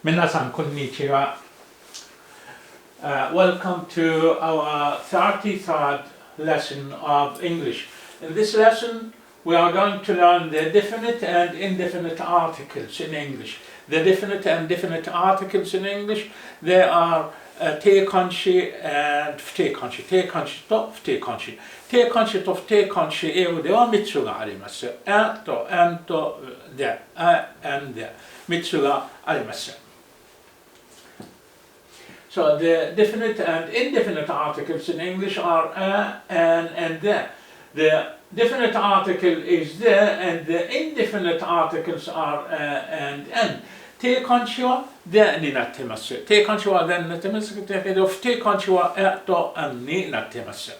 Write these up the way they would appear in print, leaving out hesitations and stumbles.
皆さんこんにちは。Welcome to our 33rd lesson of English. In this lesson, we are going to learn the definite and indefinite articles in English. The definite and definite articles in English, they are 定冠詞 and 不定冠詞。定冠詞と不定冠詞。定冠詞と不定冠詞、英語では3つがあります。a と and と the, and the 3つがあります。So the definite and indefinite articles in English are a, an, and the. The definite article is the, and the indefinite articles are a, and, an. 定冠詞は the になっています。定冠詞は the になっていますけど、不定冠詞は a と an になっています。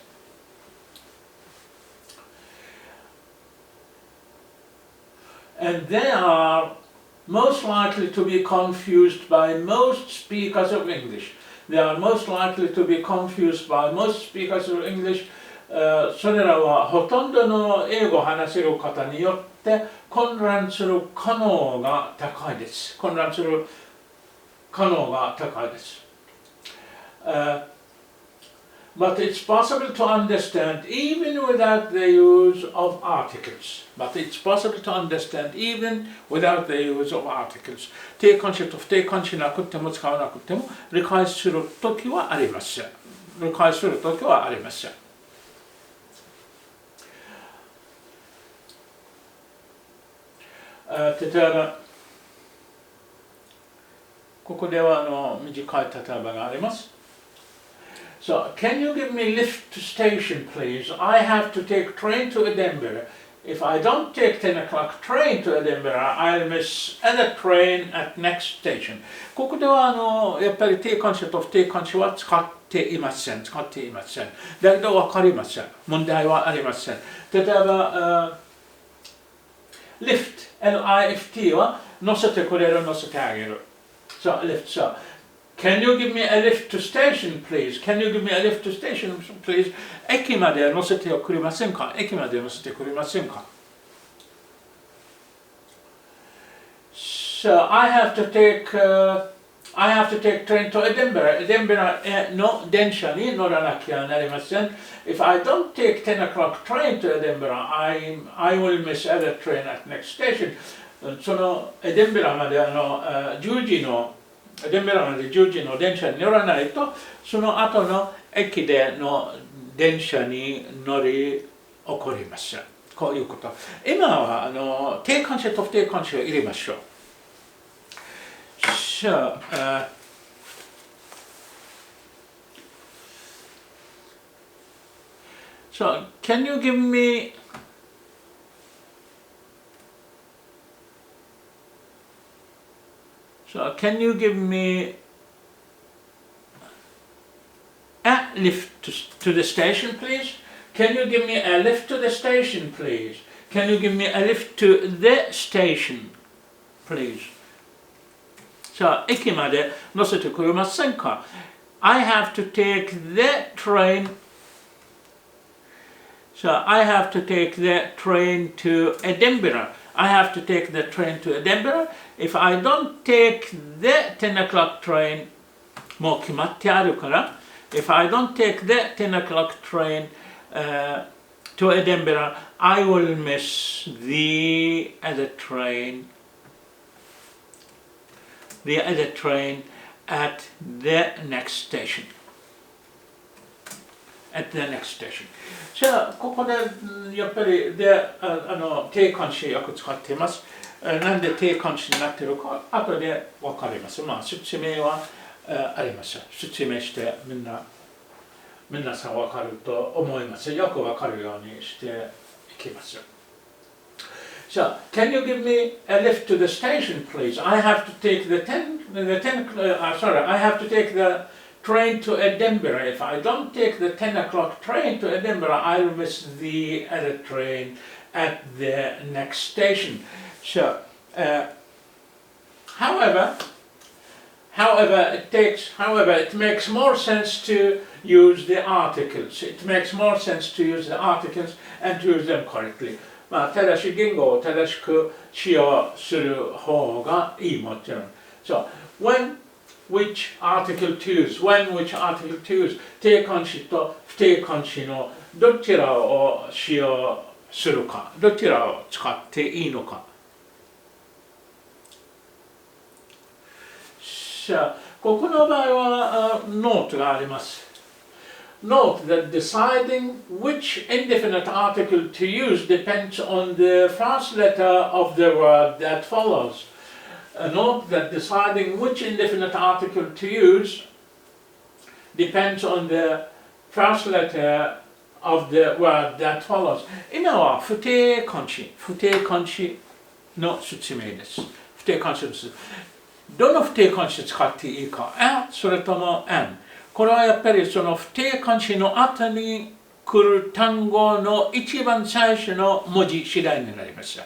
And they are most likely to be confused by most speakers of English. They are most likely to be confused by most speakers of English. それらはほとんどの英語を話せる方によって混乱する可能が高いです。混乱する可能が高いです。But it's possible to understand even without the use of articles. But it's possible to understand even without the use of articles. 定冠詞と不定冠詞なくても使わなくても理解するときはあります。理解するときはあります。例えば、ここでは短い例えばがあります。So, can you give me lift to station, please? I have to take train to Edinburgh. If I don't take 10 o'clock train to Edinburgh, I'll miss other train at next station. ここではやっぱり定冠詞と不定冠詞は使っていません。だけど分かりません。問題はありません。例えば、lift, L-I-F-T は乗せてくれる、乗せてあげる。So, lift, so. Can you give me a lift to station, please? Can you give me a lift to station, please? 駅まで乗せてくれませんか？駅まで乗せてくれませんか？ So, I have to take train to Edinburgh. Edinburgh の電車に乗らなきゃなりません。If I don't take 10 o'clock train to Edinburgh, I will miss other train at next station. そのエデンベラまで10時の電車に乗らないと、その後の駅での電車に乗り起こります。こういうこと。今は定冠詞と不定冠詞を入れましょう。So, can you give me a lift to the station, please? Can you give me a lift to the station, please? Can you give me a lift to the station, please? So, 駅まで乗せてくれませんか？ I have to take the train. So, I have to take the train to Edinburgh. I have to take the train to Edinburgh. If I don't take the 10 o'clock train, もう決まってあるから、If I don't take the 10 o'clock train to Edinburgh, I will miss the other train at the next station. At the next station. じゃあ、ここでやっぱり定冠詞よく使っています。なんで定冠詞になっているか、後で分かります。説明はあります。説明して皆さん分かると思います。よく分かるようにしていきます。So, can you give me a lift to the station, please? I have to take I have to take the train to Edinburgh. If I don't take the 10 o'clock train to Edinburgh, I'll miss the other train at the next station. So, however, it makes more sense to use the articles. It makes more sense to use the articles and to use them correctly. 正しい言語を正しく使用する方がいいもちろん。So, when, which article to use, when, which article to use、定冠詞と不定冠詞のどちらを使用するか、どちらを使っていいのか。さあ、ここの場合はノートがあります。Note that deciding which indefinite article to use depends on the first letter of the word that follows. Note that deciding which indefinite article to use depends on the first letter of the word that follows. 今は不定冠詞の説明です。不定冠詞です。どの不定冠詞使っていいか、それとも an。これはやっぱりその不定冠詞の後に来る単語の一番最初の文字次第になります。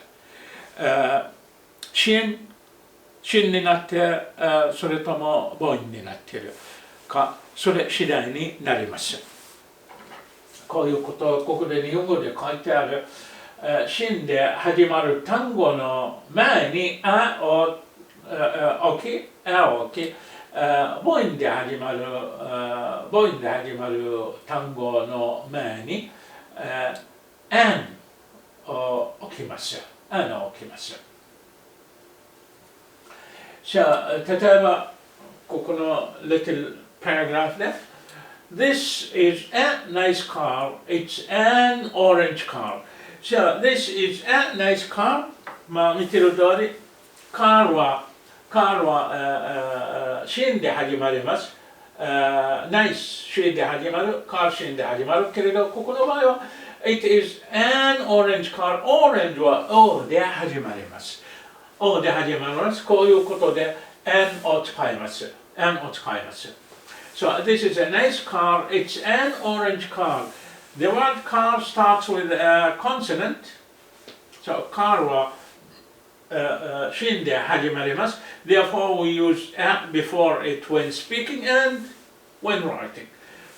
真になって、それとも母音になっているか、それ次第になります。こういうことをここで日本語で書いてある、真で始まる単語の前にあを置き、母音で始まる単語の前に、an を置きます。じゃあ、例えば、ここの little paragraph で、This is a nice car, it's an orange car. じゃあ、This is a nice car. まあ、見てる通り、car は真で始まります。nice 真で始まる、car 真で始まるけれど、ここの場合は、It is an orange car. Orange は O で始まります。O で始まります。こういうことで、an を使います。So, this is a nice car. It's an orange car. The word car starts with a consonant. So, car は真で始まります。Therefore, we use a before it when speaking and when writing.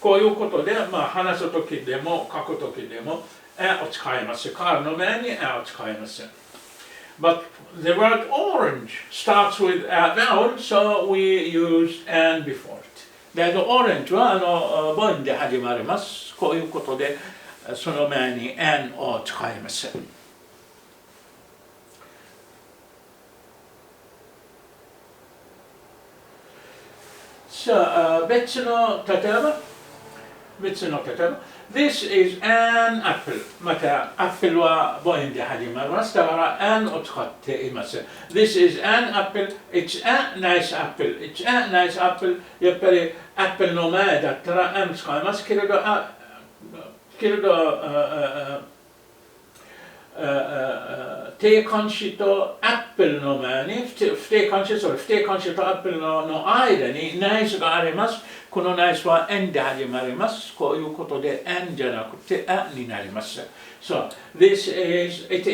こういうことで、まあ、話すときでも書くときでも a を使います。car の前に a を使います。But the word orange starts with a vowel, so we use an before it. だけど、orange は母音で始まります。こういうことで、その前に an を使います。さあ、別の例えば、This is an apple. また、apple は母音で始まります。だから、an を使っています。This is an apple. It's a nice apple. It's a nice apple. やっぱり、apple の前だったら an 使いますけれど、定冠詞と apple の前に、不定冠詞と apple の間に nice があります。この nice は n で始まります。こういうことで n じゃなくて a になります。So, it is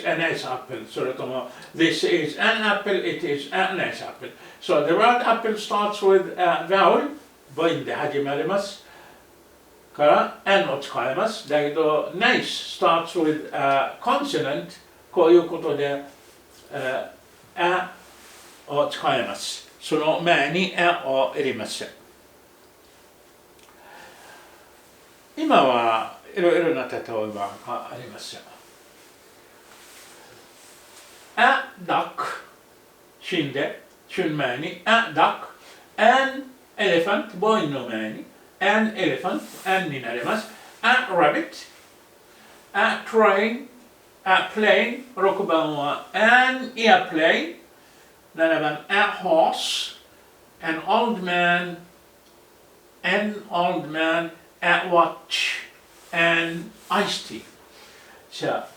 a nice apple. それとも this is an apple, it is a nice apple. So, the word apple starts with a vowel. 母音で始まります。から n を使います。だけど nice starts with a consonant. こういうことで a を使います。その前に a を入れます。今はいろいろな例えばがあります。a duck 真前に a duck an elephant 母音の前にan elephant, an になります。a rabbit, a train, a plane, 6番は an airplane, 7番 a horse, an old man, a watch, an iced tea. さあ、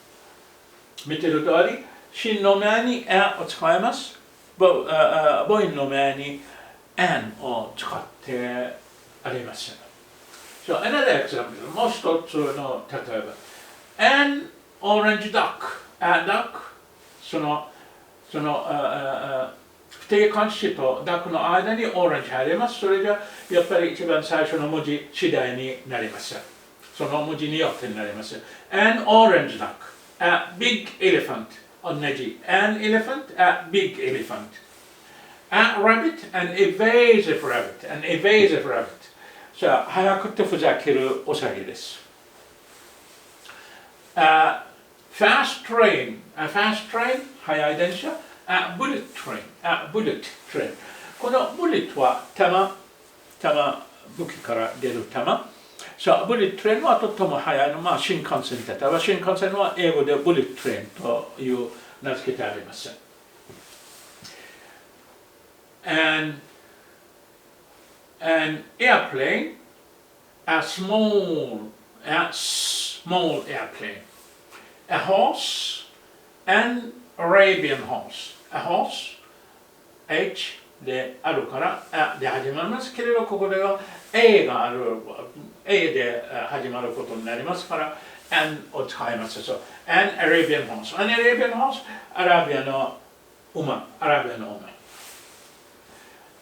見てる通り、真の前に a を使います。母音の前に an を使ってあります。So, another example, もう一つの例えば an orange duck, a duck その不定冠詞と duck の間に orange 入ります。それがやっぱり一番最初の文字次第になります。その文字によってになります。an orange duck, a big elephant 同じ an elephant, a big elephant A rabbit, an evasive rabbit, an evasive rabbit. さあ、早くてふざけるおさぎです。A fast train,早い電車。A bullet train. このブレットは武器から出る弾。さあ、ブレットトレインはとても速いの、新幹線例えば新幹線は英語でブレットトレインという名付けてあります。An airplane, a small airplane. A horse, an Arabian horse. A horse, H であるから、で始まりますけれど、ここでは A がある、A で始まることになりますから、an を使います。So, an Arabian horse. An Arabian horse, アラビアの馬。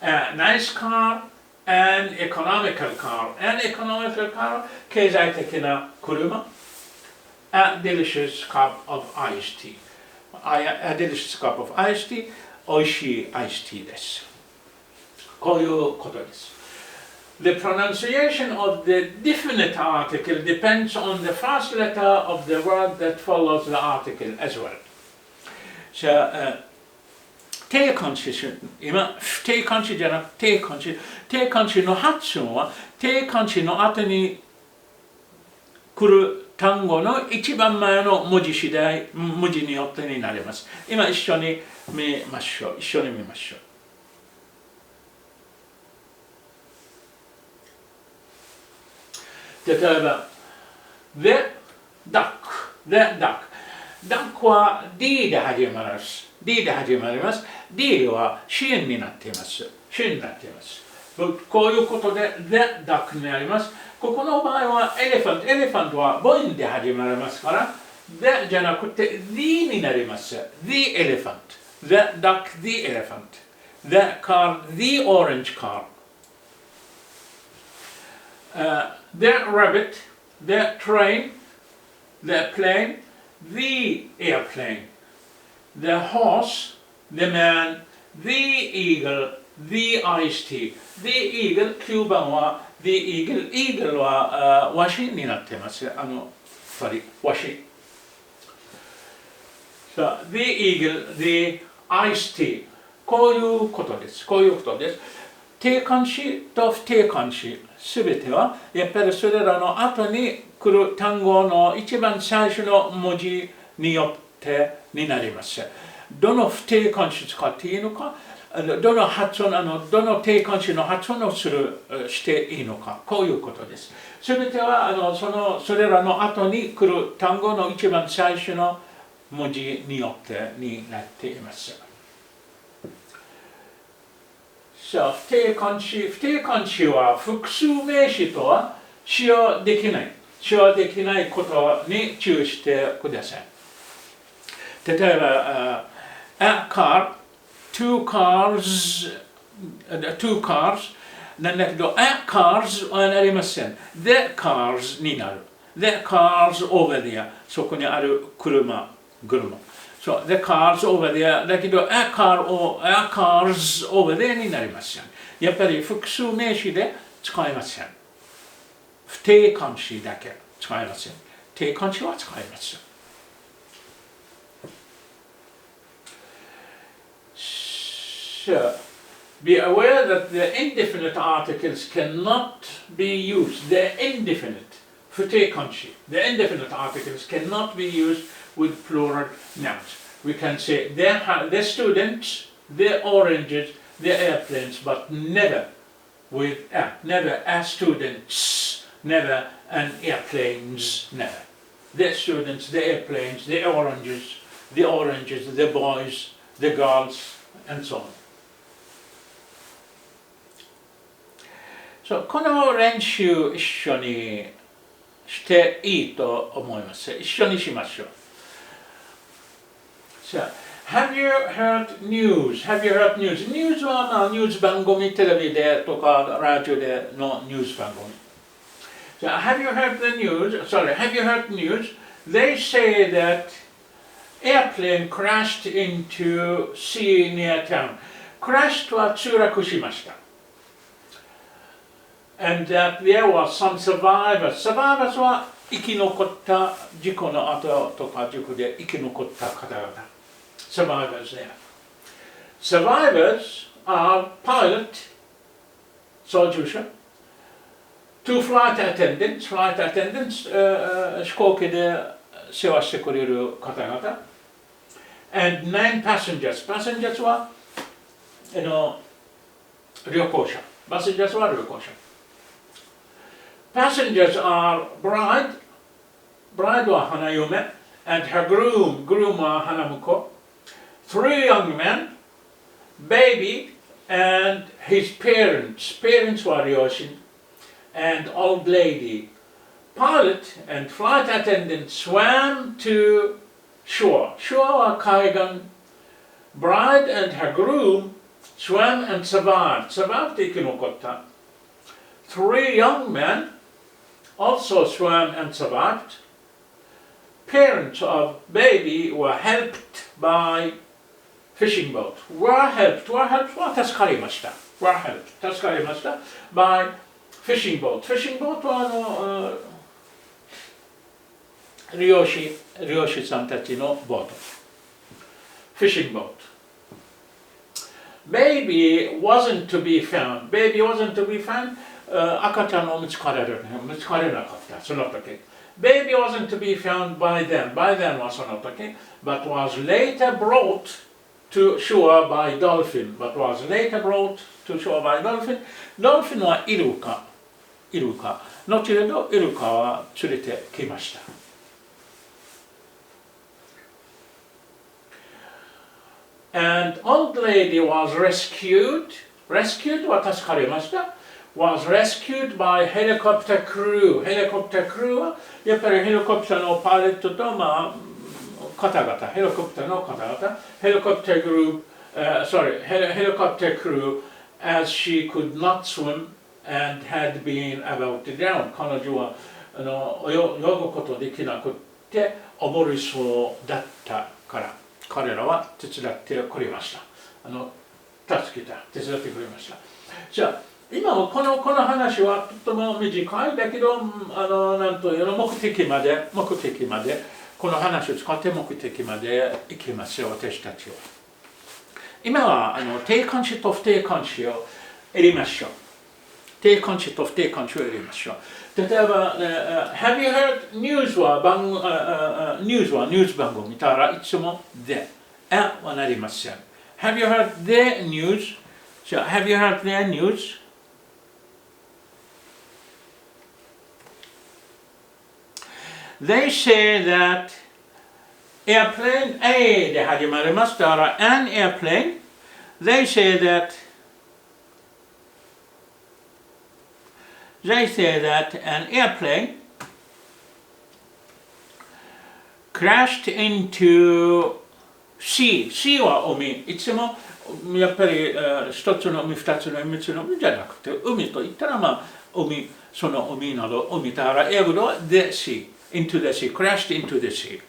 A nice car, an economical car. An economical car, 経済的な車。A delicious cup of iced tea. A delicious cup of iced tea. おいしいアイスティーです。こういうことです。The pronunciation of the definite article depends on the first letter of the word that follows the article as well. さあ、定冠詞、今、不定冠詞じゃなくて定冠詞。定冠詞の発音は、定冠詞の後に来る単語の一番前の文字によってになります。今一緒に見ましょう。例えば、The duck は D で始まります。D は子音になっています。こういうことで The duck になります。ここの場合は Elephant は母音で始まりますから、The じゃなくて The になります。The elephant, the duck, the elephant, the car, the orange car. The rabbit, the train, the plane, the airplane, the horse, the man, the eagle, the iced tea. The eagle、9番は The eagle はワシになっています。ワシ。So, the eagle, the iced tea. こういうことです。定冠詞と不定冠詞すべてはやっぱりそれらの後に来る単語の一番最初の文字によってになります。どの不定冠詞使っていいのか、どの定冠詞の発音をしていいのか、こういうことです。すべてはそれらの後に来る単語の一番最初の文字によってになっています。不定冠詞は複数名詞とは使用できないことに注意してください。例えば、a car, two cars なんだけど、a cars はなりません。the cars になる。the cars over there そこにある車。So, the cars over there だけど a cars over there になりません。やっぱり複数名詞で使えません。不定冠詞だけ使えません。定冠詞は使えません。So, be aware that the indefinite articles cannot be used. The indefinite 不定冠詞 The indefinite articles cannot be used with plural nouns. We can say the students, the oranges, the airplanes, but never with never a students, never an airplanes, never. The students, the airplanes, the oranges, the boys, the girls, and so on. So, この練習一緒にしていいと思います。一緒にしましょう。So, have you heard news? News はニュース番組、テレビでとかラジオでのニュース番組。So, have you heard news? They say that airplane crashed into sea near town. crashed は墜落しました。And that there were some survivors. Survivors は生き残った事故の後とか事故で生き残った方々。Survivors there. Survivors are pilot, 操縦者。Two flight attendants,飛行機で世話してくれる方々。And 9 passengers. Passengers は旅行者。Passengers は旅行者。Passengers are bride は花嫁 and her groom は花婿 3 young men, baby and his parents は両親 and old lady. Pilot and flight attendant swam to shore. Shore は海岸 Bride and her groom swam and survived. Survived 生き残った。3 young men also swam and survived. Parents of baby were helped by fishing boat. Were helped は助かりました。Were helped 助かりました。by fishing boat. Fishing boat は漁師さんたちのボート。Fishing boat. Baby wasn't to be found. Baby wasn't to be found. 赤ちゃんの見つかれなかった。その時。Baby wasn't to be found by them. By them はその時。But was later brought to shore by dolphin. But was later brought to shore by dolphin. Dolphin はイルカ。後ほどイルカは連れてきました。And old lady was rescued. Rescued は助かりました。Was rescued by helicopter crew. Helicopter crew はやっぱりヘリコプターのパイロットと方々。ヘリコプターの方々。Helicopter crew as she could not swim and had been about to drown. 彼女は泳ぐことできなくて溺れそうだったから。彼らは手伝ってくれました。手伝ってくれました。じゃあ、今はこの話はとても短いだけど、なんというの目的まで、この話を使って目的まで行きますよ、私たちは。今は定冠詞と不定冠詞をやりましょう。定冠詞と不定冠詞をやりましょう。例えば、Have you heard news はニュース番組見たらいつもで、はなりません。Have you heard their news? So, have you heard their news? They say that airplane A で始まりましたら an airplane. They say that an airplane crashed into sea. Sea は海。いつもやっぱり一つの海、二つの海、三つの海じゃなくて、海と言ったら海、その海など、海だから英語では the sea, into the sea, crashed into the sea.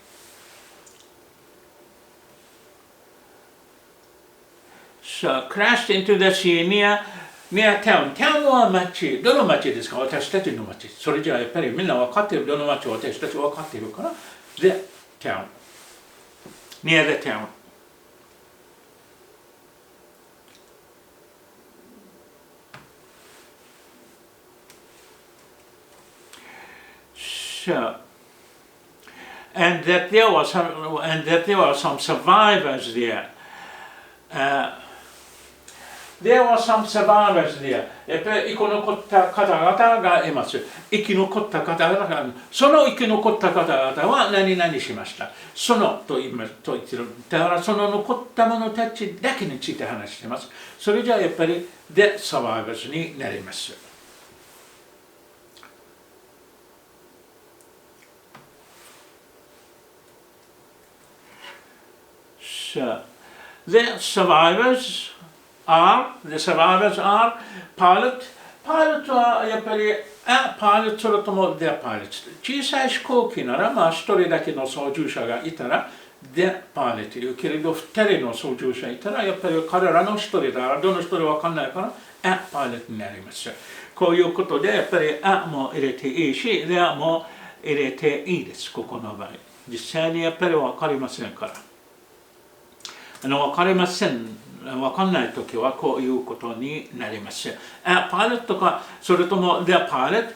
So, crashed into the sea near town. Town は町。どの町ですか？私たちの町。それじゃあやっぱりみんな分かっている。どの町を私たち分かっているから。The town. Near the town. So, and that there were some survivors there. There were some survivors there. やっぱり生き残った方々がいます。生き残った方々が、その生き残った方々は何々しました。そのと言ってる。だからその残った者たちだけについて話しています。それじゃあやっぱり The survivors になります。So, the survivors are pilot. Pilot はやっぱりpilot それとも the pilot。小さい飛行機なら一人だけの操縦者がいたら the pilot 言うけれど、2人の操縦者いたら、やっぱり彼らの1人だから、どの1人わかんないから、a pilot になります。こういうことで、やっぱり a も入れていいし、the も入れていいです、ここの場合。実際にやっぱりわかりませんから。わかりません。わかんないときはこういうことになります。a pilot とか、それとも the pilot,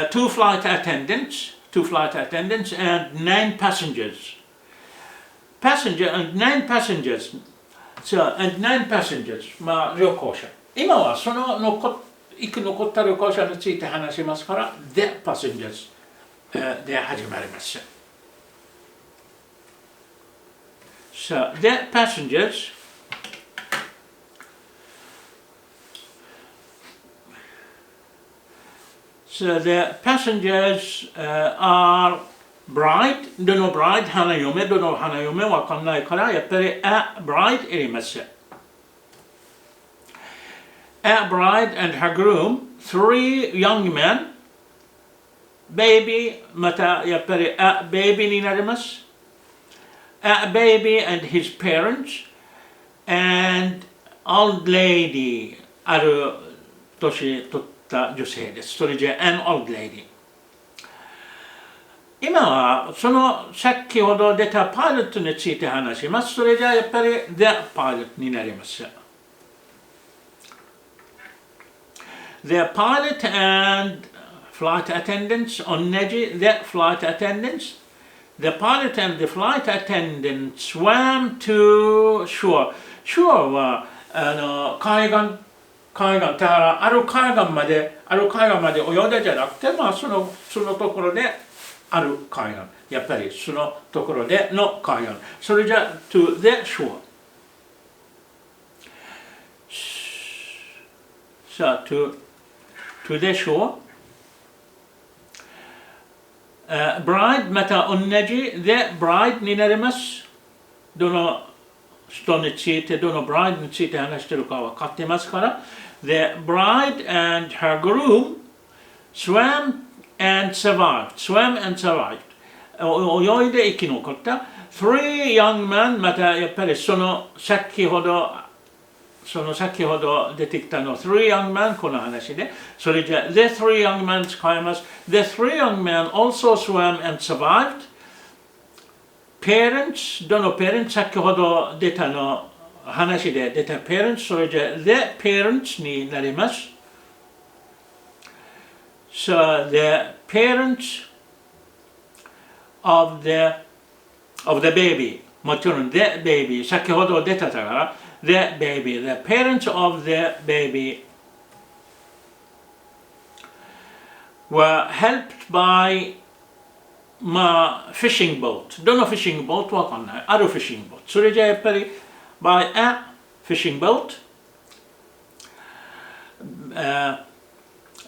two flight attendants, and 9 passengers. Passenger and 9 passengers. So, and 9 passengers. まあ、旅行者。今はその残った旅行者について話しますから、the passengers で始まります。So, the passengers So the passengers are bride, どの bride 花嫁、どの花嫁わかんないから、やっぱり a bride 入れます。A bride and her groom, 3 young men, baby またやっぱり a baby になります。A baby and his parents, and old lady ある年取った女性です。それじゃ an old lady。今はその先ほど出たパイロットについて話します。それじゃやっぱり the pilot になります。The pilot and flight attendants 同じ the flight attendants. The pilot and the flight attendant swam to shore. Shore は海岸だからある海岸まで泳いだじゃなくて、まあそのところである海岸、やっぱりそのところでの海岸。それじゃ to the shore. So to the shore. Bride また同じ the bride になります。どの人について、どの bride について話しているか分かってますから。The bride and her groom swam and survived. 泳いで生き残った。3 young men またやっぱりその先ほど出てきたの 3 young men この話で、それじゃ the 3 young men 使います。The 3 young men also swam and survived. Parents どの parents 先ほど出たの話で出た parents それじゃ the parents になります。So the parents of the baby もちろん the baby 先ほど出たから the baby, the parents of the baby were helped by fishing boat. どの fishing boat わかんない。ある fishing boat。それじゃやっぱり by a fishing boat.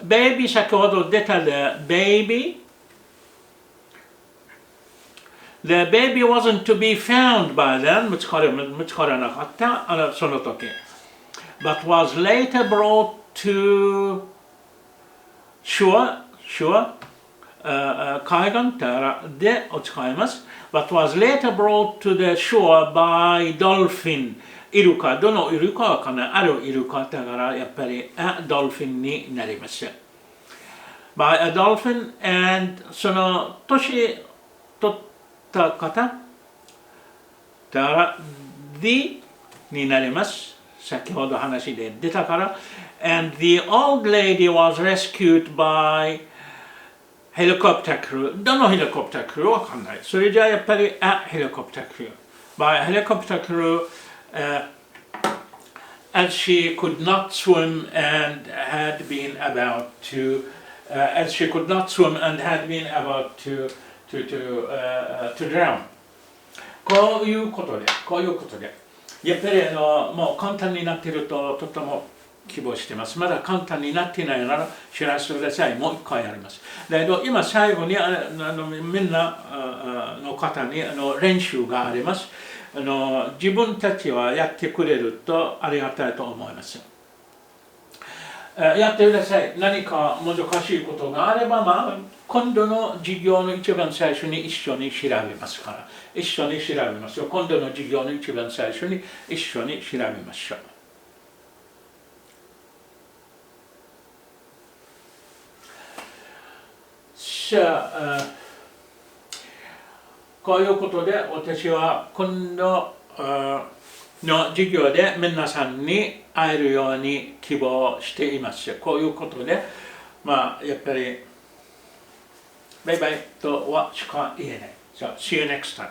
Baby 先ほど出た the baby. The baby wasn't to be found by them. 見つからなかったその時。But was later brought to shore. 海岸でを使います。But was later brought to the shore by dolphin. イルカ、どのイルカはかなあるイルカだからやっぱり a dolphin になります。By a dolphin and その年取った方だから the になります。先ほど話で出たから。And the old lady was rescued by helicopter crew. どのヘリコプタークルーわかんない。それじゃあやっぱり a helicopter crew. By a helicopter crew, as she could not swim and had been about to drown. こういうことで。やっぱりもう簡単になっているととても希望しています。まだ簡単になっていないなら知らせてください。もう一回やります。だけど今最後にみんなの方に練習があります。自分たちはやってくれるとありがたいと思います。やってください。何か難しいことがあれば、今度の授業の一番最初に一緒に調べますから。一緒に調べますよ。今度の授業の一番最初に一緒に調べましょう。さあ、こういうことで私は今度の授業で皆さんに会えるように希望しています。こういうことで、やっぱりバイバイとはしか言えない。So, see you next time.